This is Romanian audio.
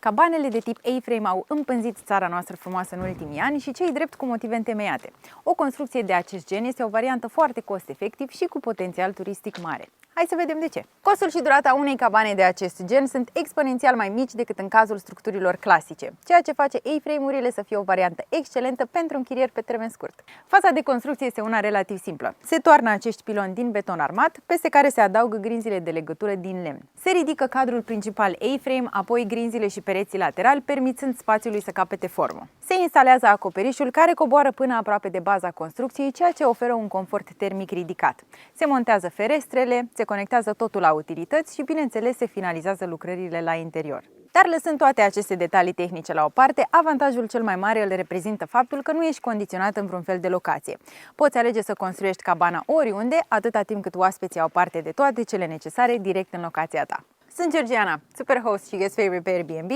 Cabanele de tip A-frame au împânzit țara noastră frumoasă în ultimii ani și cei drept cu motive întemeiate. O construcție de acest gen este o variantă foarte cost-efectiv și cu potențial turistic mare. Hai să vedem de ce. Costul și durata unei cabane de acest gen sunt exponențial mai mici decât în cazul structurilor clasice, ceea ce face A-frame-urile să fie o variantă excelentă pentru închirieri pe termen scurt. Faza de construcție este una relativ simplă. Se toarnă acești piloni din beton armat, peste care se adaugă grinzile de legătură din lemn. Se ridică cadrul principal A-frame, apoi grinzile și pereții laterali, permițând spațiului să capete formă. Se instalează acoperișul care coboară până aproape de baza construcției, ceea ce oferă un confort termic ridicat. Se montează ferestrele, se conectează totul la utilități și, bineînțeles, se finalizează lucrările la interior. Dar lăsând toate aceste detalii tehnice la o parte, avantajul cel mai mare îl reprezintă faptul că nu ești condiționat în vreun fel de locație. Poți alege să construiești cabana oriunde, atâta timp cât oaspeții au parte de toate cele necesare direct în locația ta. Sunt Georgiana, super host și guest favorite pe Airbnb.